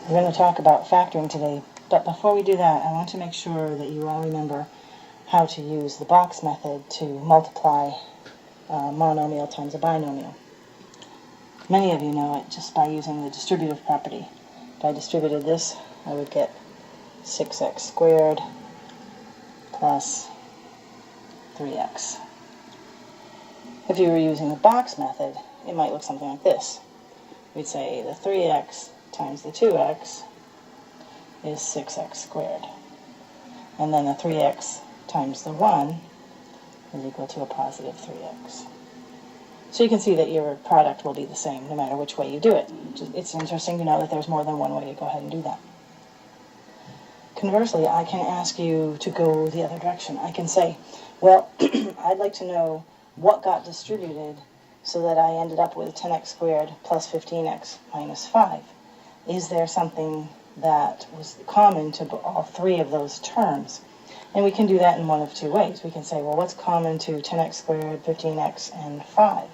We're going to talk about factoring today, but before we do that, I want to make sure that you all remember how to use the box method to multiply monomial times a binomial. Many of you know it just by using the distributive property. If I distributed this, I would get 6x squared plus 3x. If you were using the box method, it might look something like this. We'd say the 3x times the 2x is 6x squared. And then the 3x times the 1 is equal to a positive 3x. So you can see that your product will be the same no matter which way you do it. It's interesting to know that there's more than one way to go ahead and do that. Conversely, I can ask you to go the other direction. I can say, well, I'd like to know what got distributed so that I ended up with 10x squared plus 15x minus 5. Is there something that was common to all three of those terms? And we can do that in one of two ways. We can say, well, what's common to 10x squared, 15x, and 5?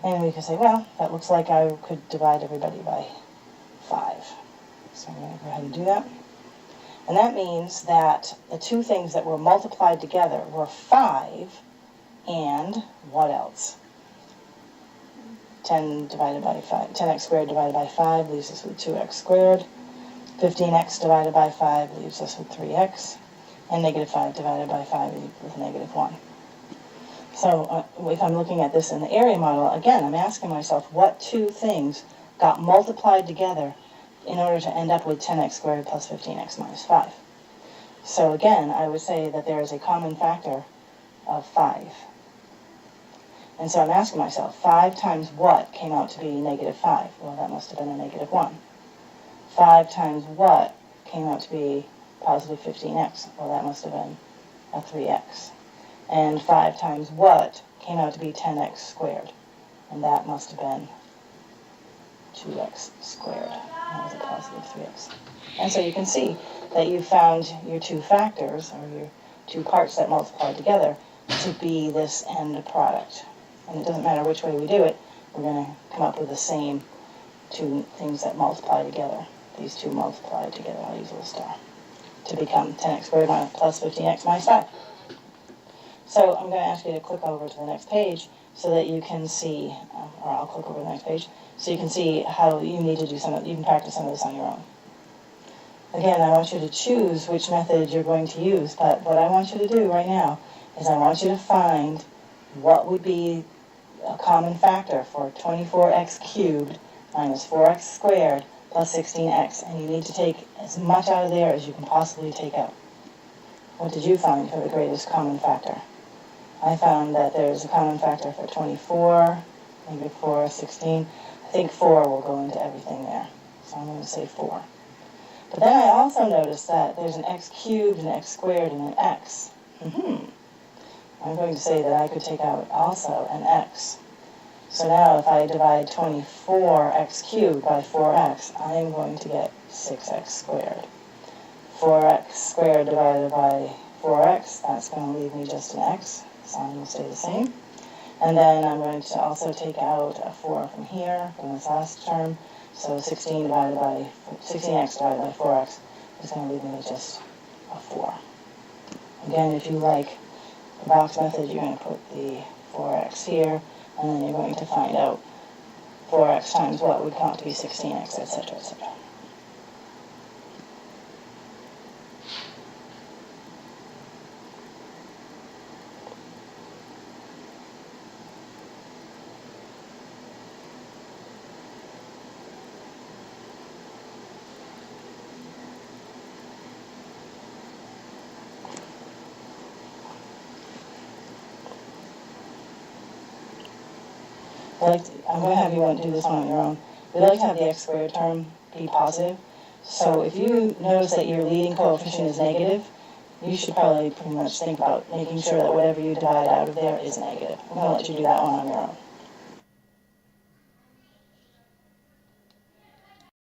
And we can say, well, that looks like I could divide everybody by 5. So I'm going to go ahead and do that. And that means that the two things that were multiplied together were 5 and what else? 10 divided by 5. 10x squared divided by 5 leaves us with 2x squared. 15x divided by 5 leaves us with 3x. And negative 5 divided by 5 is equal to negative 1. So if I'm looking at this in the area model, again, I'm asking myself what two things got multiplied together in order to end up with 10x squared plus 15x minus 5. So again, I would say that there is a common factor of 5. And so I'm asking myself, 5 times what came out to be negative 5? Well, that must have been a negative 1. 5 times what came out to be positive 15x? Well, that must have been a 3x. And 5 times what came out to be 10x squared? And that must have been 2x squared. That was a positive 3x. And so you can see that you found your two factors, or your two parts that multiplied together, to be this end product. And it doesn't matter which way we do it, we're going to come up with the same two things that multiply together. These two multiply together, I'll use a little star, to become 10x squared plus 15x minus 5. So I'm going to ask you to click over to the next page so that you can see, or I'll click over to the next page, so you can see how you need to do some of, you can practice some of this on your own. Again, I want you to choose which method you're going to use, but what I want you to do right now is I want you to find what would be a common factor for 24x cubed minus 4x squared plus 16x, and you need to take as much out of there as you can possibly take out. What did you find for the greatest common factor? I found that there's a common factor for 24, negative 4, 16. I think 4 will go into everything there, so I'm going to say 4. But then I also noticed that there's an x cubed, an x squared, and an x. I'm going to say that I could take out also an x. So now if I divide 24x cubed by 4x, I'm going to get 6x squared. 4x squared divided by 4x, that's going to leave me just an x. Sign will stay the same. And then I'm going to also take out a 4 from here, from this last term. So 16x divided by 4x is going to leave me with just a 4. Again, if you like the box method, you're going to put the 4x here, and then you're going to find out 4x times what would come out to be 16x, etc., etc. I'm going to have you do this one on your own. We like to have the x squared term be positive. So if you notice that your leading coefficient is negative, you should probably pretty much think about making sure that whatever you divide out of there is negative. I'm going to let you do that one on your own.